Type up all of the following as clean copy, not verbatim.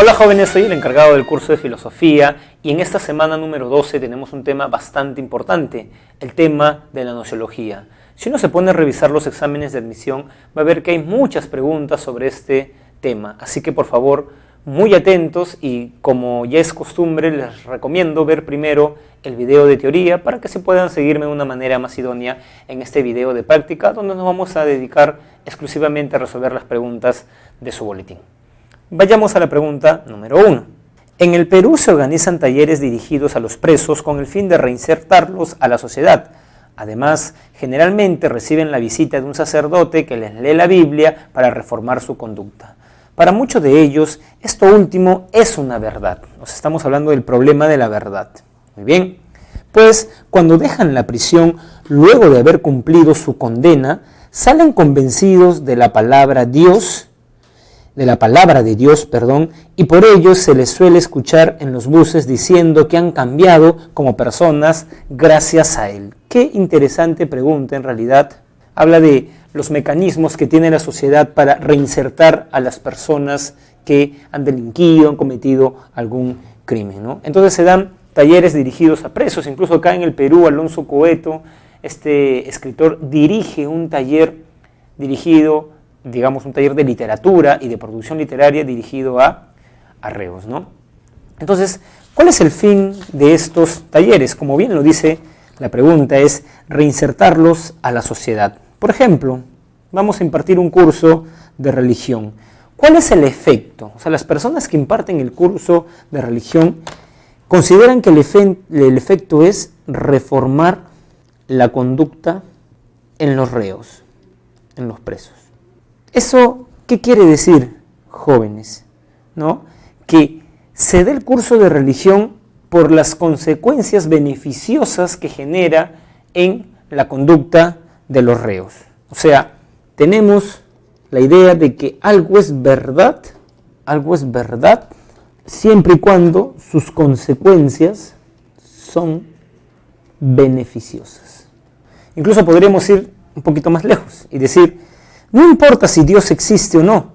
Hola jóvenes, soy el encargado del curso de filosofía y en esta semana número 12 tenemos un tema bastante importante, el tema de la gnoseología. Si uno se pone a revisar los exámenes de admisión, va a ver que hay muchas preguntas sobre este tema, así que por favor, muy atentos y como ya es costumbre, les recomiendo ver primero el video de teoría para que se puedan seguirme de una manera más idónea en este video de práctica donde nos vamos a dedicar exclusivamente a resolver las preguntas de su boletín. Vayamos a la pregunta número 1. En el Perú se organizan talleres dirigidos a los presos con el fin de reinsertarlos a la sociedad. Además, generalmente reciben la visita de un sacerdote que les lee la Biblia para reformar su conducta. Para muchos de ellos, esto último es una verdad. Nos estamos hablando del problema de la verdad. Muy bien, pues cuando dejan la prisión, luego de haber cumplido su condena, salen convencidos de la palabra de Dios, y por ello se les suele escuchar en los buses diciendo que han cambiado como personas gracias a él. Qué interesante pregunta en realidad. Habla de los mecanismos que tiene la sociedad para reinsertar a las personas que han delinquido, han cometido algún crimen, ¿no? Entonces se dan talleres dirigidos a presos, incluso acá en el Perú, Alonso Coeto, este escritor, dirige un taller dirigido, digamos, un taller de literatura y de producción literaria dirigido a reos, ¿no? Entonces, ¿cuál es el fin de estos talleres? Como bien lo dice la pregunta, es reinsertarlos a la sociedad. Por ejemplo, vamos a impartir un curso de religión. ¿Cuál es el efecto? O sea, las personas que imparten el curso de religión consideran que el efecto es reformar la conducta en los reos, en los presos. ¿Eso qué quiere decir, jóvenes? ¿No? Que se dé el curso de religión por las consecuencias beneficiosas que genera en la conducta de los reos. O sea, tenemos la idea de que algo es verdad siempre y cuando sus consecuencias son beneficiosas. Incluso podríamos ir un poquito más lejos y decir, no importa si Dios existe o no,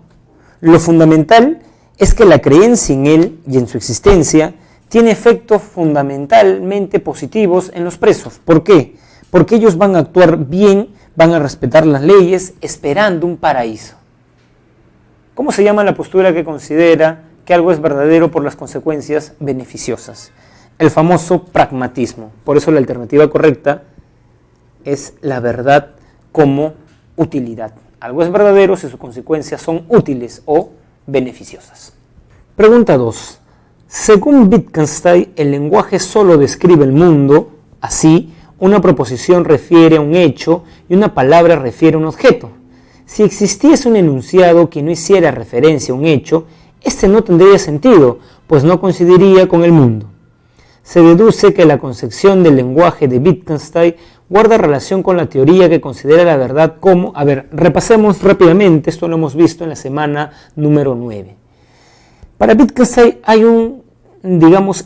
lo fundamental es que la creencia en Él y en su existencia tiene efectos fundamentalmente positivos en los presos. ¿Por qué? Porque ellos van a actuar bien, van a respetar las leyes, esperando un paraíso. ¿Cómo se llama la postura que considera que algo es verdadero por las consecuencias beneficiosas? El famoso pragmatismo. Por eso la alternativa correcta es la verdad como utilidad. Algo es verdadero si sus consecuencias son útiles o beneficiosas. Pregunta 2. Según Wittgenstein, el lenguaje solo describe el mundo. Así, una proposición refiere a un hecho y una palabra refiere a un objeto. Si existiese un enunciado que no hiciera referencia a un hecho, este no tendría sentido, pues no coincidiría con el mundo. Se deduce que la concepción del lenguaje de Wittgenstein guarda relación con la teoría que considera la verdad como... repasemos rápidamente, esto lo hemos visto en la semana número 9. Para Wittgenstein hay un,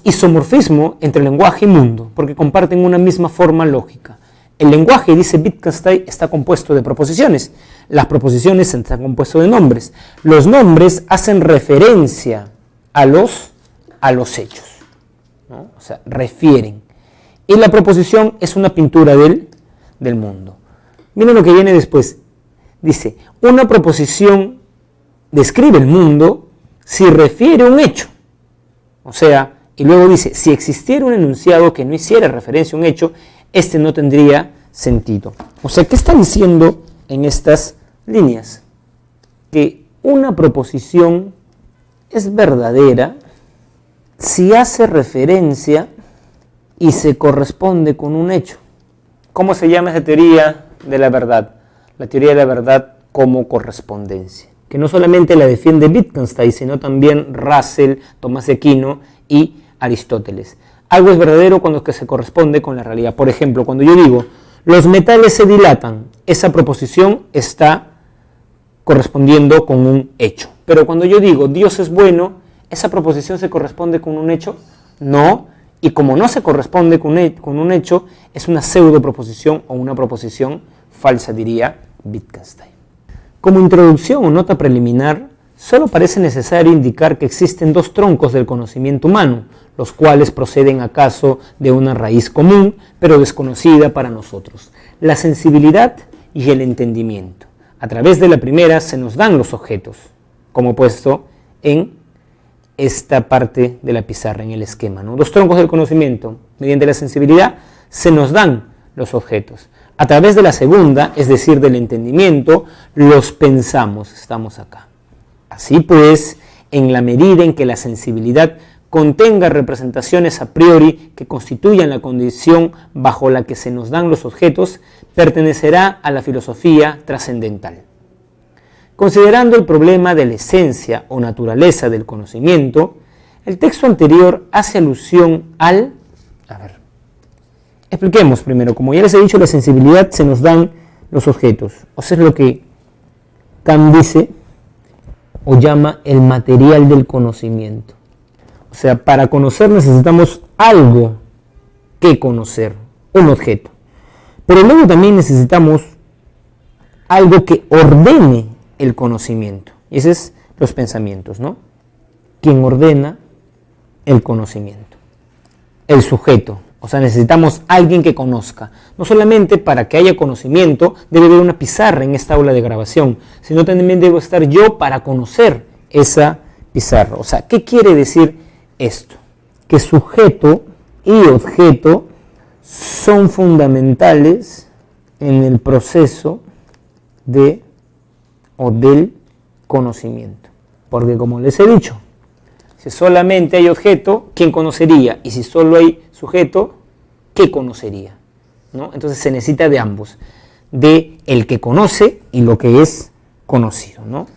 isomorfismo entre lenguaje y mundo, porque comparten una misma forma lógica. El lenguaje, dice Wittgenstein, está compuesto de proposiciones. Las proposiciones están compuestas de nombres. Los nombres hacen referencia a los hechos, ¿no? O sea, refieren. Y la proposición es una pintura del mundo. Miren lo que viene después. Dice, una proposición describe el mundo si refiere a un hecho. O sea, y luego dice, si existiera un enunciado que no hiciera referencia a un hecho, este no tendría sentido. O sea, ¿qué está diciendo en estas líneas? Que una proposición es verdadera si hace referencia y se corresponde con un hecho. ¿Cómo se llama esa teoría de la verdad? La teoría de la verdad como correspondencia, que no solamente la defiende Wittgenstein, sino también Russell, Tomás de Aquino y Aristóteles. Algo es verdadero cuando es que se corresponde con la realidad. Por ejemplo, cuando yo digo, los metales se dilatan, esa proposición está correspondiendo con un hecho. Pero cuando yo digo, Dios es bueno, ¿esa proposición se corresponde con un hecho? No. Y como no se corresponde con un hecho, es una pseudo proposición o una proposición falsa, diría Wittgenstein. Como introducción o nota preliminar, solo parece necesario indicar que existen dos troncos del conocimiento humano, los cuales proceden acaso de una raíz común, pero desconocida para nosotros: la sensibilidad y el entendimiento. A través de la primera se nos dan los objetos, como puesto en esta parte de la pizarra, en el esquema, ¿no? Dos troncos del conocimiento. Mediante la sensibilidad se nos dan los objetos. A través de la segunda, es decir, del entendimiento, los pensamos. Estamos acá. Así pues, en la medida en que la sensibilidad contenga representaciones a priori que constituyan la condición bajo la que se nos dan los objetos, pertenecerá a la filosofía trascendental. Considerando el problema de la esencia o naturaleza del conocimiento, el texto anterior hace alusión al... expliquemos primero. Como ya les he dicho, la sensibilidad se nos dan los objetos. O sea, es lo que Kant dice o llama el material del conocimiento. O sea, para conocer necesitamos algo que conocer, un objeto. Pero luego también necesitamos algo que ordene el conocimiento. Y ese es los pensamientos, ¿no? Quien ordena el conocimiento. El sujeto. O sea, necesitamos alguien que conozca. No solamente para que haya conocimiento debe haber una pizarra en esta aula de grabación, sino también debo estar yo para conocer esa pizarra. O sea, ¿qué quiere decir esto? Que sujeto y objeto son fundamentales en el proceso del conocimiento. Porque como les he dicho, si solamente hay objeto, ¿quién conocería? Y si solo hay sujeto, ¿qué conocería? ¿No? Entonces se necesita de ambos, de el que conoce y lo que es conocido, ¿no?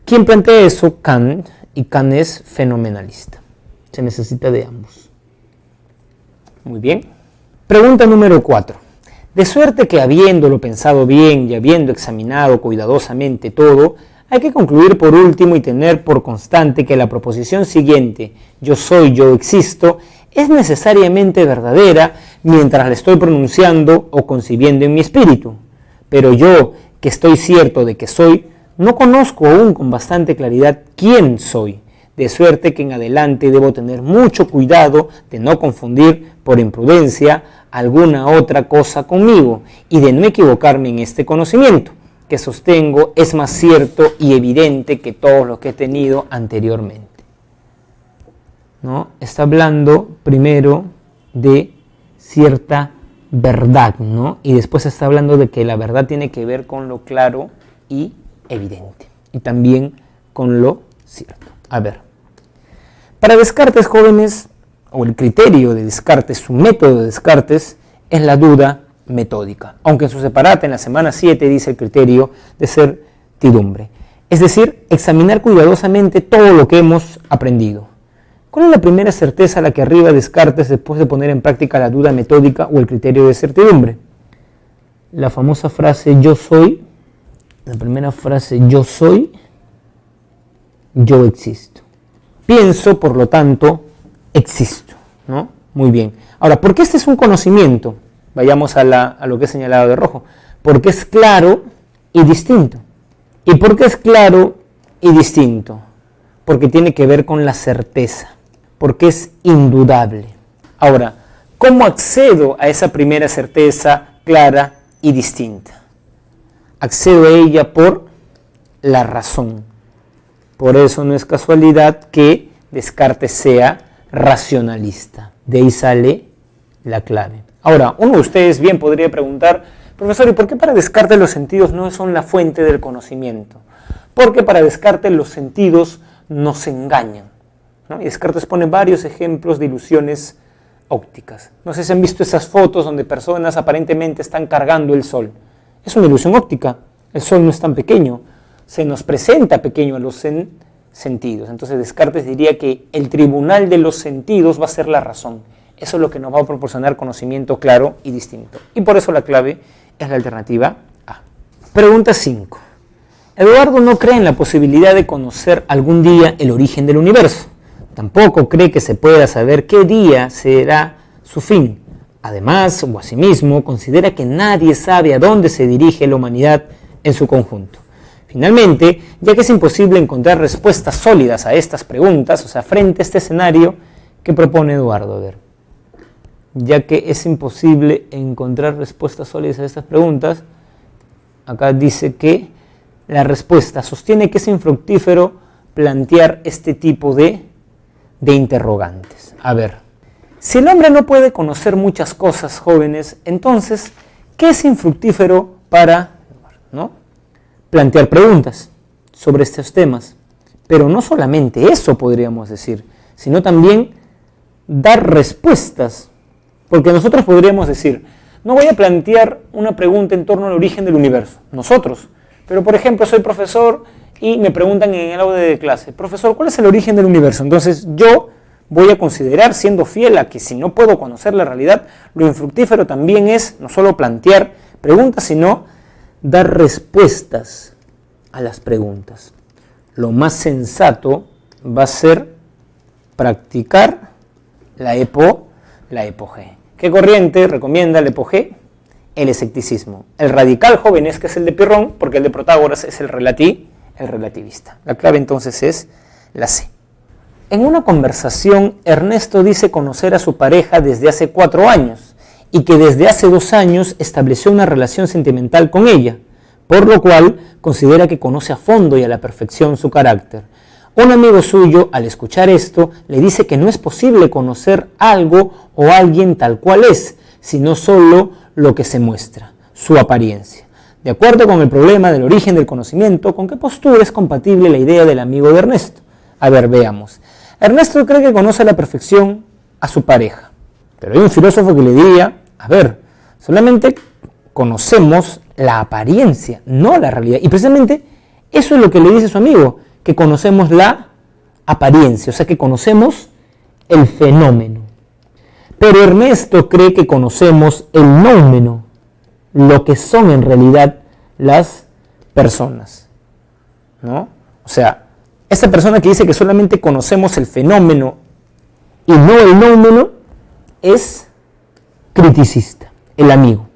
¿Quién plantea eso? Kant, y Kant es fenomenalista. Se necesita de ambos. Muy bien. Pregunta número 4. De suerte que habiéndolo pensado bien y habiendo examinado cuidadosamente todo, hay que concluir por último y tener por constante que la proposición siguiente, yo soy, yo existo, es necesariamente verdadera mientras la estoy pronunciando o concibiendo en mi espíritu. Pero yo, que estoy cierto de que soy, no conozco aún con bastante claridad quién soy, de suerte que en adelante debo tener mucho cuidado de no confundir por imprudencia alguna otra cosa conmigo y de no equivocarme en este conocimiento que sostengo es más cierto y evidente que todos los que he tenido anteriormente. ¿No? Está hablando primero de cierta verdad, ¿no? Y después está hablando de que la verdad tiene que ver con lo claro y evidente, y también con lo cierto. A ver, para Descartes, jóvenes, o el criterio de Descartes, su método de Descartes, es la duda metódica, aunque en su separata en la semana 7 dice el criterio de certidumbre, es decir, examinar cuidadosamente todo lo que hemos aprendido. ¿Cuál es la primera certeza a la que arriba Descartes después de poner en práctica la duda metódica o el criterio de certidumbre? La famosa frase yo soy, la primera frase yo soy, yo existo. Pienso, por lo tanto, existo, ¿no? Muy bien. Ahora, ¿por qué este es un conocimiento? Vayamos a lo que he señalado de rojo. Porque es claro y distinto. ¿Y por qué es claro y distinto? Porque tiene que ver con la certeza. Porque es indudable. Ahora, ¿cómo accedo a esa primera certeza clara y distinta? Accedo a ella por la razón. Por eso no es casualidad que Descartes sea racionalista. De ahí sale la clave. Ahora, uno de ustedes bien podría preguntar, profesor, ¿y por qué para Descartes los sentidos no son la fuente del conocimiento? Porque para Descartes los sentidos nos engañan, ¿no? Y Descartes pone varios ejemplos de ilusiones ópticas. No sé si han visto esas fotos donde personas aparentemente están cargando el sol. Es una ilusión óptica. El sol no es tan pequeño. Se nos presenta pequeño a los sentidos. Entonces Descartes diría que el tribunal de los sentidos va a ser la razón. Eso es lo que nos va a proporcionar conocimiento claro y distinto. Y por eso la clave es la alternativa A. Pregunta 5. Eduardo no cree en la posibilidad de conocer algún día el origen del universo. Tampoco cree que se pueda saber qué día será su fin. Además, o asimismo, considera que nadie sabe a dónde se dirige la humanidad en su conjunto. Finalmente, ya que es imposible encontrar respuestas sólidas a estas preguntas, o sea, frente a este escenario, ¿qué propone Eduardo? A ver, ya que es imposible encontrar respuestas sólidas a estas preguntas, acá dice que la respuesta sostiene que es infructífero plantear este tipo de interrogantes. A ver, si el hombre no puede conocer muchas cosas, jóvenes, entonces, ¿qué es infructífero para, ¿no?, plantear preguntas sobre estos temas? Pero no solamente eso podríamos decir, sino también dar respuestas, porque nosotros podríamos decir, no voy a plantear una pregunta en torno al origen del universo, nosotros, pero por ejemplo soy profesor y me preguntan en el aula de clase, profesor, ¿cuál es el origen del universo? Entonces yo voy a considerar, siendo fiel a que si no puedo conocer la realidad, lo infructífero también es no solo plantear preguntas, sino dar respuestas a las preguntas. Lo más sensato va a ser practicar la epogé. ¿Qué corriente recomienda la epogé? El escepticismo. El radical, jóvenes, que es el de Pirrón, porque el de Protágoras es el relativista. La clave entonces es la C. En una conversación, Ernesto dice conocer a su pareja desde hace 4 años y que desde hace 2 años estableció una relación sentimental con ella, por lo cual considera que conoce a fondo y a la perfección su carácter. Un amigo suyo, al escuchar esto, le dice que no es posible conocer algo o alguien tal cual es, sino solo lo que se muestra, su apariencia. De acuerdo con el problema del origen del conocimiento, ¿con qué postura es compatible la idea del amigo de Ernesto? A ver, veamos. Ernesto cree que conoce a la perfección a su pareja, pero hay un filósofo que le diría, a ver, solamente conocemos la apariencia, no la realidad. Y precisamente eso es lo que le dice su amigo, que conocemos la apariencia, o sea que conocemos el fenómeno. Pero Ernesto cree que conocemos el nóumeno, lo que son en realidad las personas, ¿no? O sea, esta persona que dice que solamente conocemos el fenómeno y no el nóumeno es criticista, el amigo.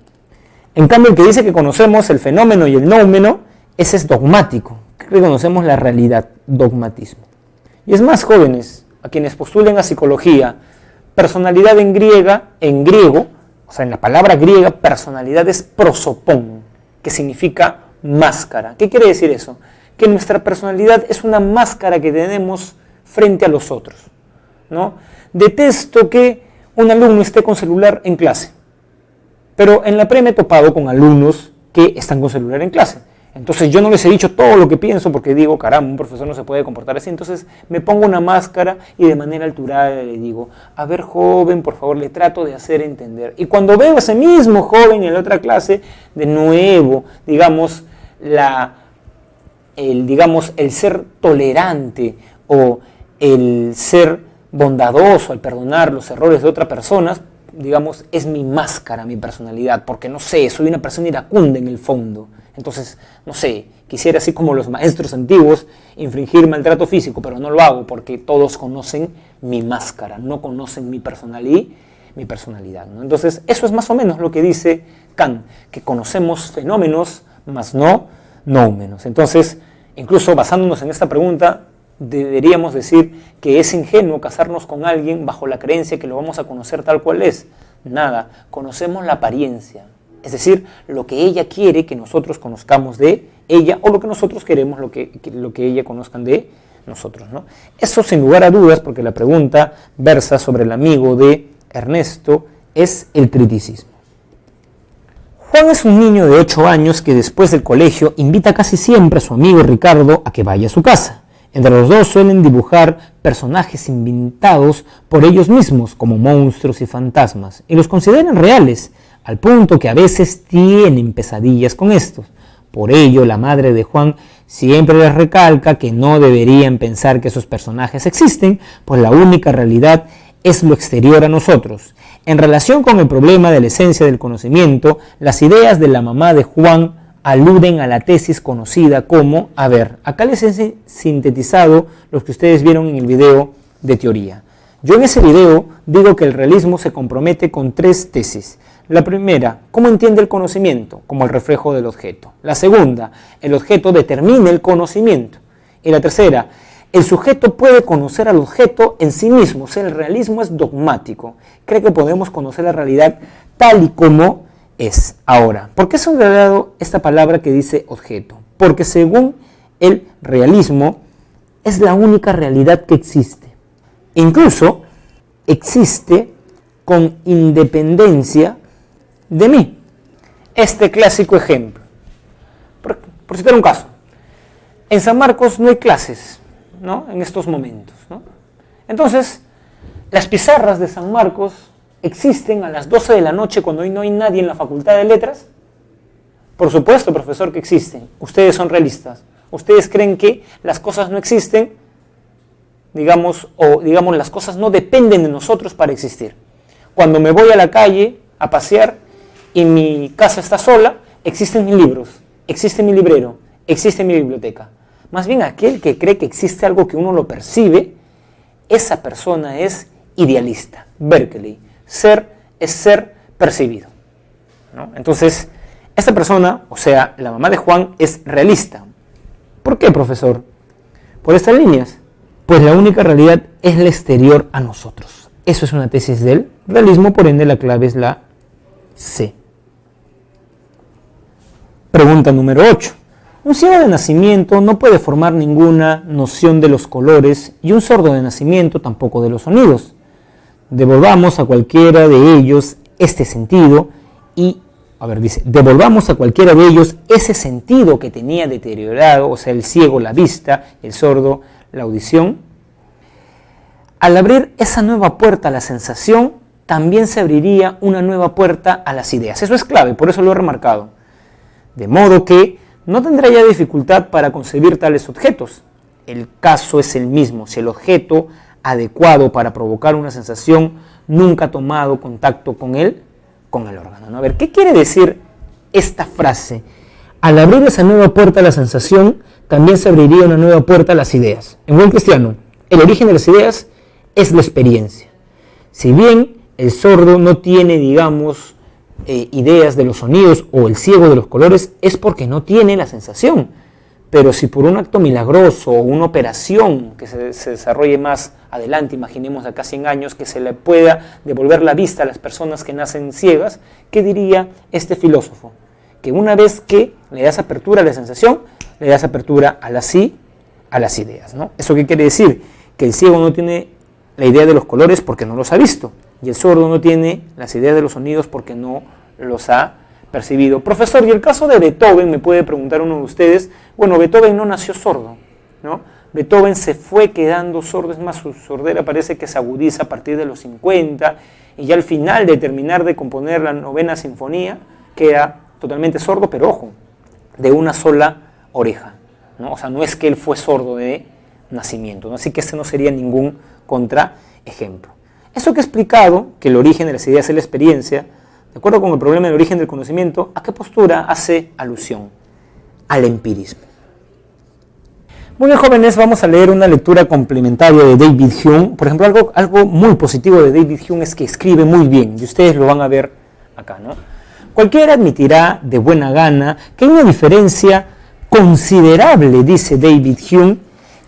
En cambio, el que dice que conocemos el fenómeno y el noumeno, ese es dogmático, que conocemos la realidad, dogmatismo. Y es más, jóvenes, a quienes postulen a psicología, personalidad en griego, o sea, en la palabra griega, personalidad es prosopón, que significa máscara. ¿Qué quiere decir eso? Que nuestra personalidad es una máscara que tenemos frente a los otros, ¿no? Detesto que un alumno esté con celular en clase, pero en la pre me he topado con alumnos que están con celular en clase. Entonces yo no les he dicho todo lo que pienso porque digo, caramba, un profesor no se puede comportar así. Entonces me pongo una máscara y de manera alturada le digo, a ver, joven, por favor, le trato de hacer entender. Y cuando veo a ese mismo joven en la otra clase, de nuevo, digamos, el ser tolerante o el ser bondadoso al perdonar los errores de otras personas, digamos, es mi máscara, mi personalidad, porque no sé, soy una persona iracunda en el fondo. Entonces, no sé, quisiera así como los maestros antiguos infringir maltrato físico, pero no lo hago porque todos conocen mi máscara, no conocen mi personalidad, ¿no? Entonces, eso es más o menos lo que dice Kant, que conocemos fenómenos, mas no nóumenos. Entonces, incluso basándonos en esta pregunta, deberíamos decir que es ingenuo casarnos con alguien bajo la creencia que lo vamos a conocer tal cual es. Nada, conocemos la apariencia. Es decir, lo que ella quiere que nosotros conozcamos de ella o lo que nosotros queremos lo que ella conozcan de nosotros, ¿no? Eso sin lugar a dudas, porque la pregunta versa sobre el amigo de Ernesto, es el criticismo. Juan es un niño de 8 años que después del colegio invita casi siempre a su amigo Ricardo a que vaya a su casa. Entre los dos suelen dibujar personajes inventados por ellos mismos como monstruos y fantasmas y los consideran reales, al punto que a veces tienen pesadillas con estos. Por ello, la madre de Juan siempre les recalca que no deberían pensar que esos personajes existen, pues la única realidad es lo exterior a nosotros. En relación con el problema de la esencia del conocimiento, las ideas de la mamá de Juan aluden a la tesis conocida como, a ver, acá les he sintetizado los que ustedes vieron en el video de teoría. Yo en ese video digo que el realismo se compromete con 3 tesis. La primera, ¿cómo entiende el conocimiento? Como el reflejo del objeto. La segunda, el objeto determina el conocimiento. Y la tercera, el sujeto puede conocer al objeto en sí mismo. O sea, el realismo es dogmático. Cree que podemos conocer la realidad tal y como es. Ahora, ¿por qué se ha agregado esta palabra que dice objeto? Porque según el realismo, es la única realidad que existe. Incluso existe con independencia de mí. Este clásico ejemplo. Por citar un caso. En San Marcos no hay clases, ¿no? En estos momentos, ¿no? Entonces, las pizarras de San Marcos existen a las 12 de la noche cuando hoy no hay nadie en la Facultad de Letras. Por supuesto, profesor, que existen. Ustedes son realistas. Ustedes creen que las cosas no existen, digamos, las cosas no dependen de nosotros para existir. Cuando me voy a la calle a pasear y mi casa está sola, existen mis libros, existe mi librero, existe mi biblioteca. Más bien aquel que cree que existe algo que uno lo percibe, esa persona es idealista. Berkeley, ser es ser percibido, ¿no? Entonces, esta persona, o sea, la mamá de Juan, es realista. ¿Por qué, profesor? Por estas líneas. Pues la única realidad es la exterior a nosotros. Eso es una tesis del realismo, por ende la clave es la C. Pregunta número 8. Un ciego de nacimiento no puede formar ninguna noción de los colores y un sordo de nacimiento tampoco de los sonidos. Devolvamos a cualquiera de ellos este sentido y, devolvamos a cualquiera de ellos ese sentido que tenía deteriorado, o sea, el ciego la vista, el sordo la audición. Al abrir esa nueva puerta a la sensación, también se abriría una nueva puerta a las ideas. Eso es clave, por eso lo he remarcado. De modo que no tendrá ya dificultad para concebir tales objetos. El caso es el mismo. Si el objeto adecuado para provocar una sensación nunca ha tomado contacto con el órgano, ¿no? A ver, ¿qué quiere decir esta frase? Al abrir esa nueva puerta a la sensación, también se abriría una nueva puerta a las ideas. En buen cristiano, el origen de las ideas es la experiencia. Si bien el sordo no tiene, ideas de los sonidos o el ciego de los colores, es porque no tiene la sensación. Pero si por un acto milagroso o una operación que se desarrolle más adelante, imaginemos de acá 100 años, que se le pueda devolver la vista a las personas que nacen ciegas, ¿qué diría este filósofo? Que una vez que le das apertura a la sensación, le das apertura a las ideas, ¿no? ¿Eso qué quiere decir? Que el ciego no tiene la idea de los colores porque no los ha visto, y el sordo no tiene las ideas de los sonidos porque no los ha percibido. Profesor, y el caso de Beethoven, me puede preguntar uno de ustedes. Bueno, Beethoven no nació sordo, ¿no? Beethoven se fue quedando sordo, es más, su sordera parece que se agudiza a partir de los 50, y ya al final de terminar de componer la 9ª sinfonía, queda totalmente sordo, pero ojo, de una sola oreja, ¿no? O sea, no es que él fue sordo de nacimiento, ¿no? Así que este no sería ningún contraejemplo. Eso que he explicado, que el origen de las ideas es la experiencia, de acuerdo con el problema del origen del conocimiento, ¿a qué postura hace alusión? Al empirismo. Muy bien, jóvenes, vamos a leer una lectura complementaria de David Hume. Por ejemplo, algo muy positivo de David Hume es que escribe muy bien, y ustedes lo van a ver acá, ¿no? Cualquiera admitirá de buena gana que hay una diferencia considerable, dice David Hume,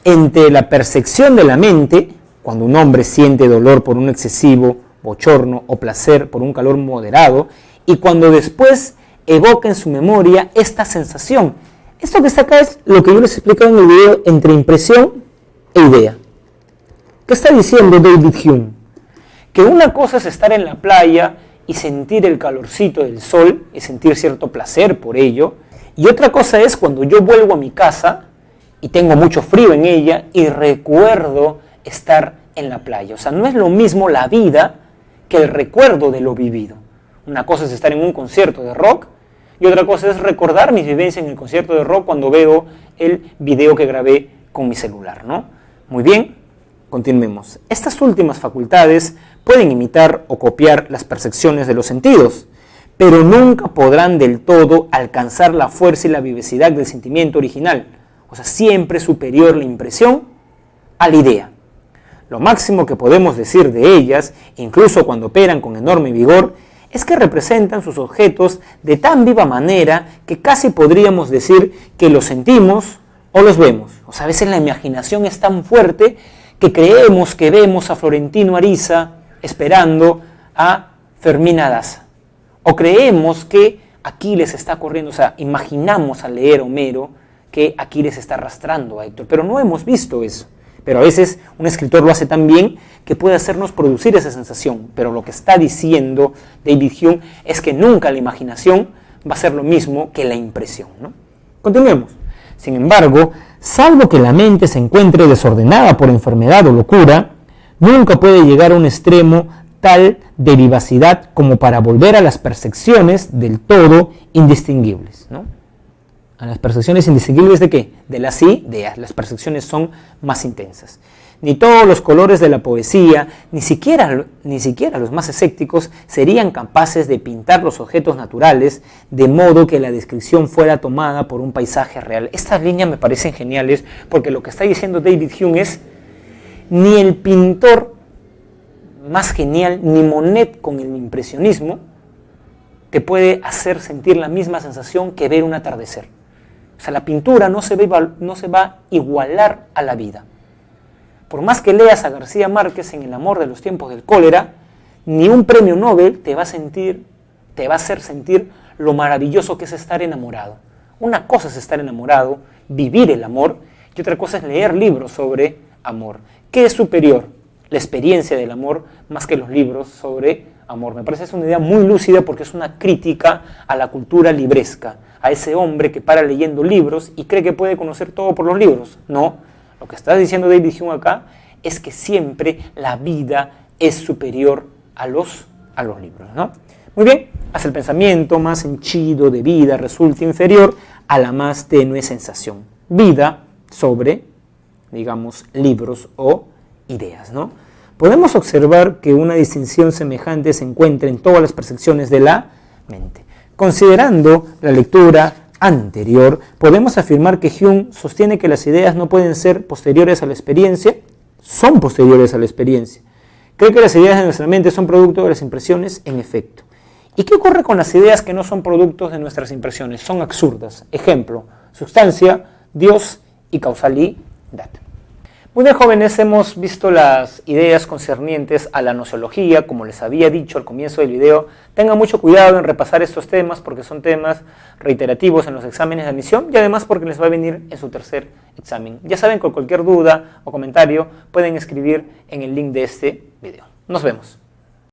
entre la percepción de la mente, cuando un hombre siente dolor por un excesivo bochorno o placer por un calor moderado, y cuando después evoca en su memoria esta sensación. Esto que está acá es lo que yo les explico en el video entre impresión e idea. ¿Qué está diciendo David Hume? Que una cosa es estar en la playa y sentir el calorcito del sol y sentir cierto placer por ello, y otra cosa es cuando yo vuelvo a mi casa y tengo mucho frío en ella y recuerdo estar en la playa. O sea, no es lo mismo la vida que el recuerdo de lo vivido. Una cosa es estar en un concierto de rock y otra cosa es recordar mis vivencias en el concierto de rock cuando veo el video que grabé con mi celular, ¿no? Muy bien, continuemos. Estas últimas facultades pueden imitar o copiar las percepciones de los sentidos, pero nunca podrán del todo alcanzar la fuerza y la vivacidad del sentimiento original. O sea, siempre superior la impresión a la idea. Lo máximo que podemos decir de ellas, incluso cuando operan con enorme vigor, es que representan sus objetos de tan viva manera que casi podríamos decir que los sentimos o los vemos. O sea, a veces la imaginación es tan fuerte que creemos que vemos a Florentino Ariza esperando a Fermina Daza. O creemos que Aquiles está corriendo, o sea, imaginamos al leer Homero que Aquiles está arrastrando a Héctor, pero no hemos visto eso. Pero a veces un escritor lo hace tan bien que puede hacernos producir esa sensación. Pero lo que está diciendo David Hume es que nunca la imaginación va a ser lo mismo que la impresión, ¿no? Continuemos. Sin embargo, salvo que la mente se encuentre desordenada por enfermedad o locura, nunca puede llegar a un extremo tal de vivacidad como para volver a las percepciones del todo indistinguibles, ¿no? A las percepciones indistinguibles ¿de qué? De las ideas. Las percepciones son más intensas. Ni todos los colores de la poesía, ni siquiera los más escépticos, serían capaces de pintar los objetos naturales de modo que la descripción fuera tomada por un paisaje real. Estas líneas me parecen geniales porque lo que está diciendo David Hume es: ni el pintor más genial, ni Monet con el impresionismo, te puede hacer sentir la misma sensación que ver un atardecer. O sea, la pintura no se va a igualar a la vida. Por más que leas a García Márquez en El amor de los tiempos del cólera, ni un premio Nobel te va a hacer sentir lo maravilloso que es estar enamorado. Una cosa es estar enamorado, vivir el amor, y otra cosa es leer libros sobre amor. ¿Qué es superior? La experiencia del amor más que los libros sobre amor. Me parece que es una idea muy lúcida porque es una crítica a la cultura libresca, a ese hombre que para leyendo libros y cree que puede conocer todo por los libros. No, lo que está diciendo David Hume acá es que siempre la vida es superior a los libros, ¿no? Muy bien, hace el pensamiento más henchido de vida resulta inferior a la más tenue sensación. Vida sobre, digamos, libros o ideas, ¿no? Podemos observar que una distinción semejante se encuentra en todas las percepciones de la mente. Considerando la lectura anterior, podemos afirmar que Hume sostiene que las ideas no pueden ser posteriores a la experiencia, son posteriores a la experiencia. ¿Cree que las ideas de nuestra mente son producto de las impresiones? En efecto. ¿Y qué ocurre con las ideas que no son productos de nuestras impresiones? Son absurdas. Ejemplo, sustancia, Dios y causalidad. Muy bien, jóvenes, hemos visto las ideas concernientes a la gnoseología. Como les había dicho al comienzo del video, tengan mucho cuidado en repasar estos temas porque son temas reiterativos en los exámenes de admisión y además porque les va a venir en su tercer examen. Ya saben, con cualquier duda o comentario pueden escribir en el link de este video. Nos vemos.